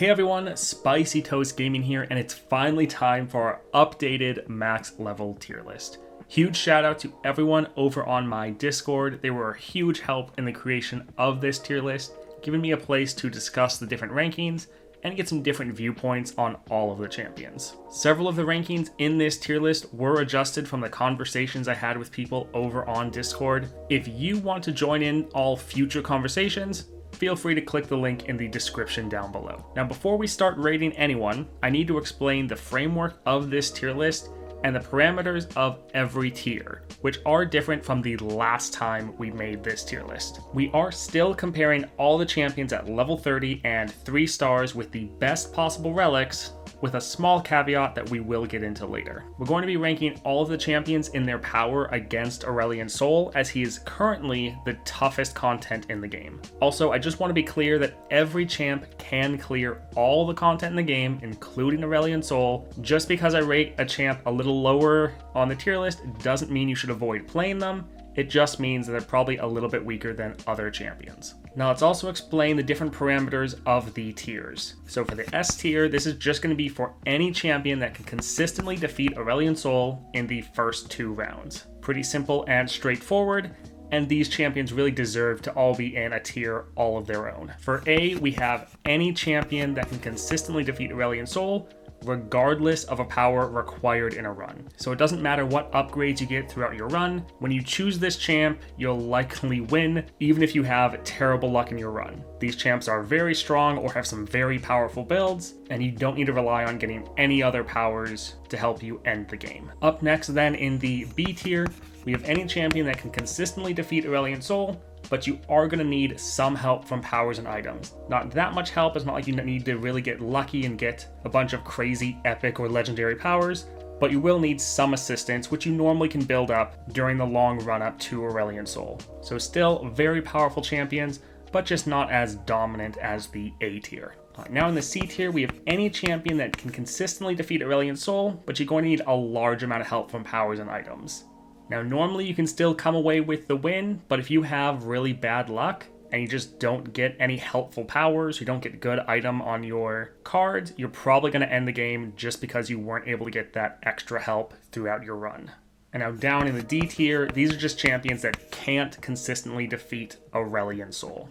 Hey everyone, Spicy Toast Gaming here, and it's finally time for our updated max level tier list. Huge shout out to everyone over on my Discord. They were a huge help in the creation of this tier list, giving me a place to discuss the different rankings and get some different viewpoints on all of the champions. Several of the rankings in this tier list were adjusted from the conversations I had with people over on Discord. If you want to join in all future conversations, feel free to click the link in the description down below. Now, before we start rating anyone, I need to explain the framework of this tier list and the parameters of every tier, which are different from the last time we made this tier list. We are still comparing all the champions at level 30 and 3 stars with the best possible relics, with a small caveat that we will get into later. We're going to be ranking all of the champions in their power against Aurelion Sol, as he is currently the toughest content in the game. Also, I just want to be clear that every champ can clear all the content in the game, including Aurelion Sol. Just because I rate a champ a little lower on the tier list doesn't mean you should avoid playing them. It just means that they're probably a little bit weaker than other champions. Now let's also explain the different parameters of the tiers. So for the S tier, this is just going to be for any champion that can consistently defeat Aurelion Sol in the first 2 rounds. Pretty simple and straightforward, and these champions really deserve to all be in a tier all of their own. For A, we have any champion that can consistently defeat Aurelion Sol, regardless of a power required in a run. So it doesn't matter what upgrades you get throughout your run, when you choose this champ, you'll likely win, even if you have terrible luck in your run. These champs are very strong or have some very powerful builds, and you don't need to rely on getting any other powers to help you end the game. Up next then in the B tier, we have any champion that can consistently defeat Aurelion Sol, but you are going to need some help from powers and items. Not that much help, it's not like you need to really get lucky and get a bunch of crazy epic or legendary powers, but you will need some assistance, which you normally can build up during the long run up to Aurelion Sol. So still very powerful champions, but just not as dominant as the A tier. Now in the C tier, we have any champion that can consistently defeat Aurelion Sol, but you're going to need a large amount of help from powers and items. Now, normally you can still come away with the win, but if you have really bad luck and you just don't get any helpful powers, you don't get good item on your cards, you're probably going to end the game just because you weren't able to get that extra help throughout your run. And now down in the D tier, these are just champions that can't consistently defeat Aurelion Sol.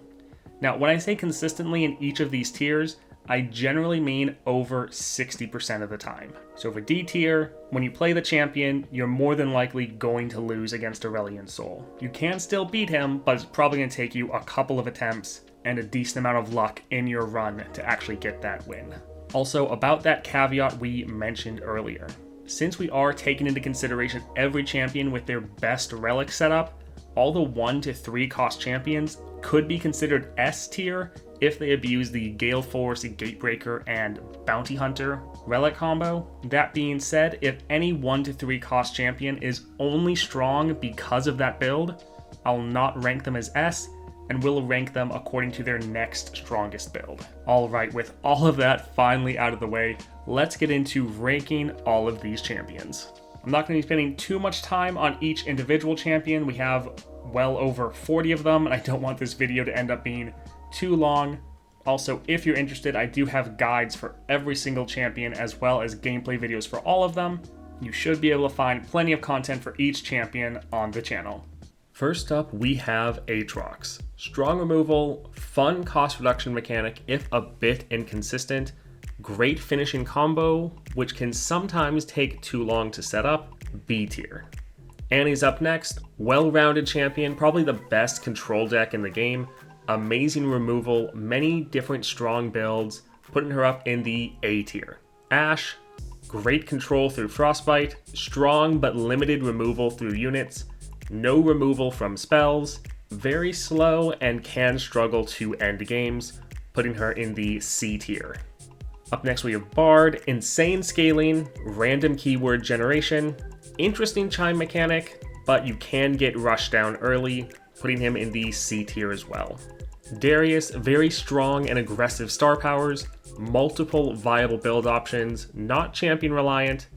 Now, when I say consistently in each of these tiers, I generally mean over 60% of the time. So for D tier, when you play the champion, you're more than likely going to lose against Aurelion Sol. You can still beat him, but it's probably going to take you a couple of attempts and a decent amount of luck in your run to actually get that win. Also, about that caveat we mentioned earlier. Since we are taking into consideration every champion with their best relic setup, all the 1 to 3 cost champions could be considered S tier if they abuse the Gale Force, Gatebreaker, and Bounty Hunter relic combo. That being said, if any 1 to 3 cost champion is only strong because of that build, I'll not rank them as S, and will rank them according to their next strongest build. Alright, with all of that finally out of the way, let's get into ranking all of these champions. I'm not going to be spending too much time on each individual champion. We have well over 40 of them, and I don't want this video to end up being too long. Also, if you're interested, I do have guides for every single champion as well as gameplay videos for all of them. You should be able to find plenty of content for each champion on the channel. First up, we have Aatrox. Strong removal, fun cost reduction mechanic if a bit inconsistent, great finishing combo, which can sometimes take too long to set up, B tier. Annie's up next, well-rounded champion, probably the best control deck in the game, amazing removal, many different strong builds, putting her up in the A tier. Ashe, great control through Frostbite, strong but limited removal through units, no removal from spells, very slow and can struggle to end games, putting her in the C tier. Up next we have Bard, insane scaling, random keyword generation, interesting chime mechanic, but you can get rushed down early, putting him in the C tier as well. Darius, very strong and aggressive star powers, multiple viable build options, not champion reliant,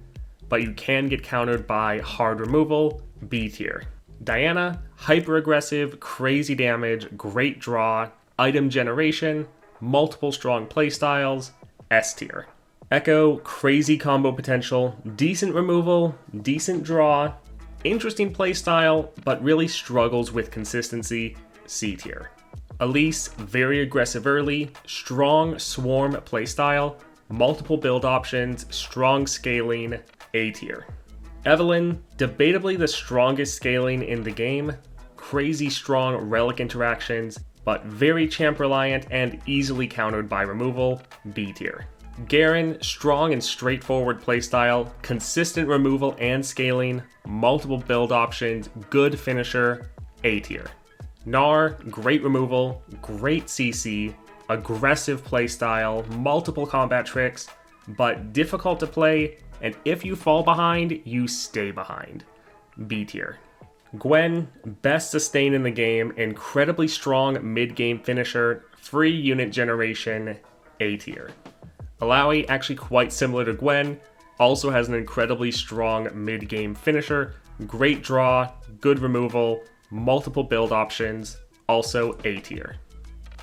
but you can get countered by hard removal, B tier. Diana, hyper aggressive, crazy damage, great draw, item generation, multiple strong playstyles, S tier. Echo, crazy combo potential, decent removal, decent draw, interesting playstyle, but really struggles with consistency, C tier. Elise, very aggressive early, strong swarm playstyle, multiple build options, strong scaling, A tier. Evelynn, debatably the strongest scaling in the game, crazy strong relic interactions, but very champ reliant and easily countered by removal, B tier. Garen, strong and straightforward playstyle, consistent removal and scaling, multiple build options, good finisher, A tier. Gnar, great removal, great CC, aggressive playstyle, multiple combat tricks, but difficult to play, and if you fall behind, you stay behind, B tier. Gwen, best sustain in the game, incredibly strong mid-game finisher, free unit generation, A tier. Illaoi, actually quite similar to Gwen, also has an incredibly strong mid-game finisher, great draw, good removal, multiple build options, also A tier.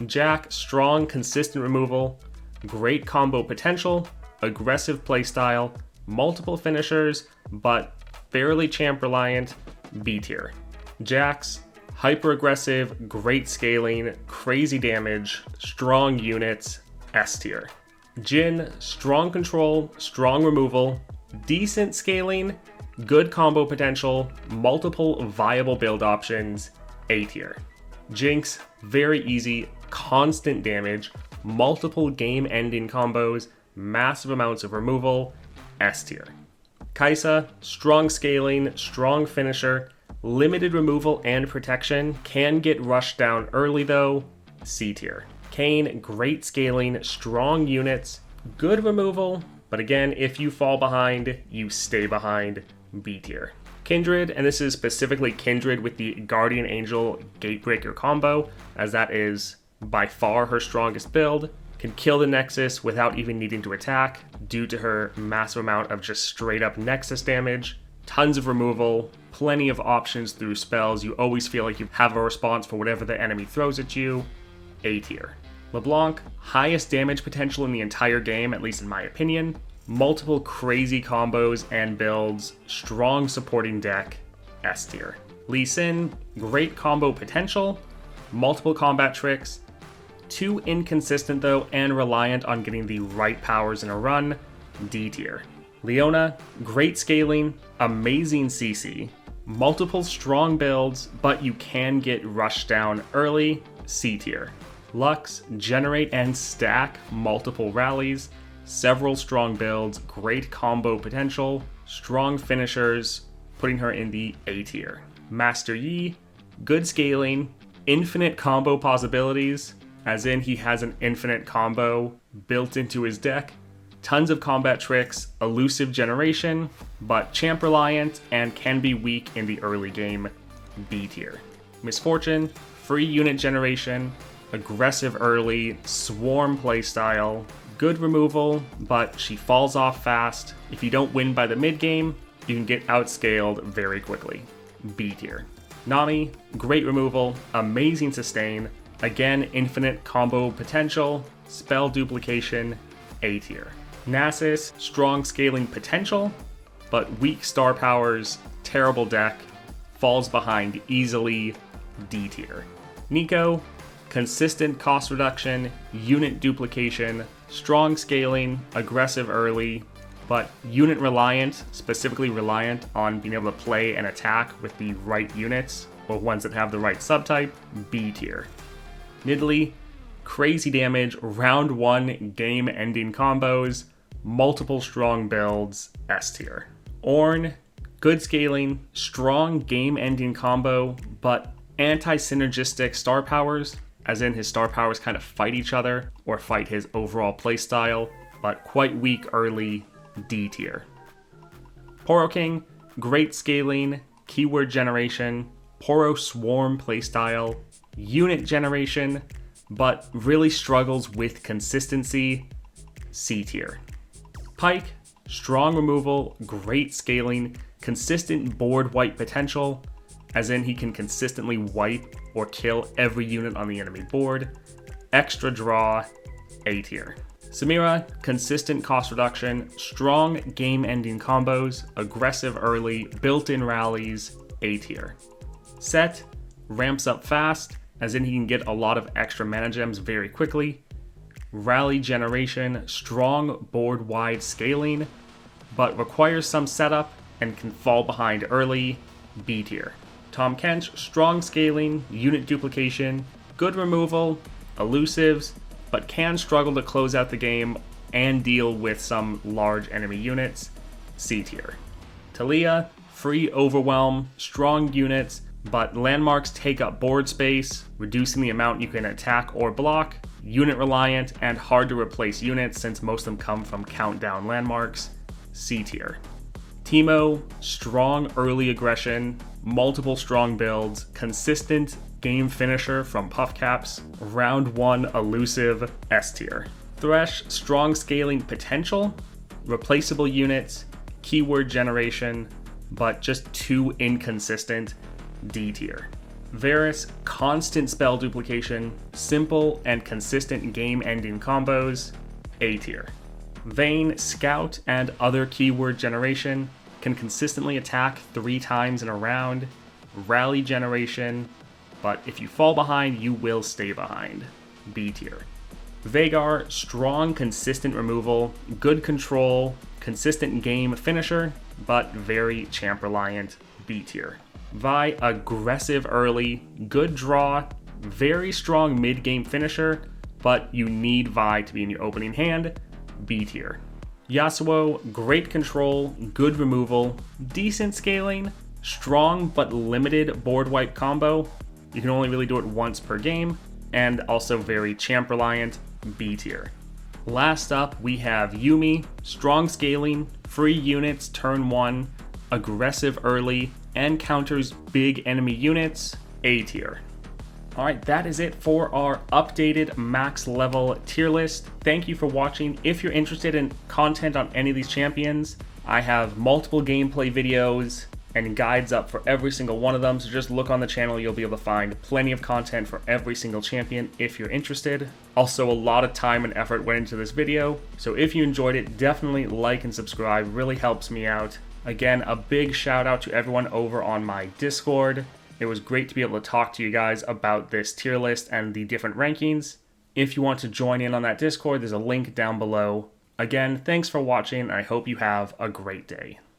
Jack, strong, consistent removal, great combo potential, aggressive playstyle, multiple finishers, but fairly champ reliant, B tier. Jax, hyper aggressive, great scaling, crazy damage, strong units, S tier. Jhin, strong control, strong removal, decent scaling, good combo potential, multiple viable build options, A tier. Jinx, very easy, constant damage, multiple game-ending combos, massive amounts of removal, S tier. Kai'Sa, strong scaling, strong finisher, limited removal and protection, can get rushed down early though, C tier. Kayn, great scaling, strong units, good removal, but again, if you fall behind, you stay behind, B tier. Kindred, and this is specifically Kindred with the Guardian Angel Gatebreaker combo, as that is by far her strongest build, can kill the Nexus without even needing to attack due to her massive amount of just straight up Nexus damage, tons of removal, plenty of options through spells, you always feel like you have a response for whatever the enemy throws at you, A tier. LeBlanc, highest damage potential in the entire game, at least in my opinion, multiple crazy combos and builds, strong supporting deck, S tier. Lee Sin, great combo potential, multiple combat tricks, too inconsistent though and reliant on getting the right powers in a run, D tier. Leona, great scaling, amazing CC, multiple strong builds, but you can get rushed down early, C tier. Lux, generate and stack multiple rallies, several strong builds, great combo potential, strong finishers, putting her in the A tier. Master Yi, good scaling, infinite combo possibilities, as in he has an infinite combo built into his deck, tons of combat tricks, elusive generation, but champ reliant and can be weak in the early game, B tier. Miss Fortune, free unit generation, aggressive early, swarm playstyle, good removal, but she falls off fast. If you don't win by the mid game, you can get outscaled very quickly, B tier. Nami, great removal, amazing sustain, again infinite combo potential, spell duplication, A tier. Nasus, strong scaling potential, but weak star powers, terrible deck, falls behind easily, D tier. Neeko, consistent cost reduction, unit duplication, strong scaling, aggressive early, but unit reliant, specifically reliant on being able to play and attack with the right units, or ones that have the right subtype, B tier. Nidalee, crazy damage, round 1 game-ending combos, multiple strong builds, S tier. Ornn, good scaling, strong game-ending combo, but anti-synergistic star powers, as in his star powers kind of fight each other or fight his overall playstyle, but quite weak early, D tier. Poro-King, great scaling, keyword generation, Poro swarm playstyle, unit generation, but really struggles with consistency, C tier. Pyke, strong removal, great scaling, consistent board wipe potential, as in he can consistently wipe or kill every unit on the enemy board, extra draw, A tier. Samira, consistent cost reduction, strong game-ending combos, aggressive early, built-in rallies, A tier. Set, ramps up fast, as in he can get a lot of extra mana gems very quickly. Rally generation, strong board-wide scaling, but requires some setup and can fall behind early, B tier. Tahm Kench, strong scaling, unit duplication, good removal, elusives, but can struggle to close out the game and deal with some large enemy units, C tier. Taliyah, free overwhelm, strong units, but landmarks take up board space, reducing the amount you can attack or block, unit reliant, and hard to replace units since most of them come from countdown landmarks, C tier. Teemo, strong early aggression, multiple strong builds, consistent game finisher from puff caps, round 1 elusive, S tier. Thresh, strong scaling potential, replaceable units, keyword generation, but just too inconsistent, D tier. Varus, constant spell duplication, simple and consistent game-ending combos, A tier. Vayne, scout and other keyword generation, can consistently attack 3 times in a round, rally generation, but if you fall behind, you will stay behind, B tier. Veigar, strong consistent removal, good control, consistent game finisher, but very champ reliant, B tier. Vi, aggressive early, good draw, very strong mid-game finisher, but you need Vi to be in your opening hand, B tier. Yasuo, great control, good removal, decent scaling, strong but limited board wipe combo. You can only really do it once per game, and also very champ reliant, B tier. Last up, we have Yuumi, strong scaling, free units turn 1, aggressive early, and counters big enemy units, A tier. Alright, that is it for our updated max level tier list. Thank you for watching. If you're interested in content on any of these champions, I have multiple gameplay videos and guides up for every single one of them, so just look on the channel, you'll be able to find plenty of content for every single champion if you're interested. Also, a lot of time and effort went into this video, so if you enjoyed it, definitely like and subscribe, really helps me out. Again, a big shout out to everyone over on my Discord. It was great to be able to talk to you guys about this tier list and the different rankings. If you want to join in on that Discord, there's a link down below. Again, thanks for watching, and I hope you have a great day.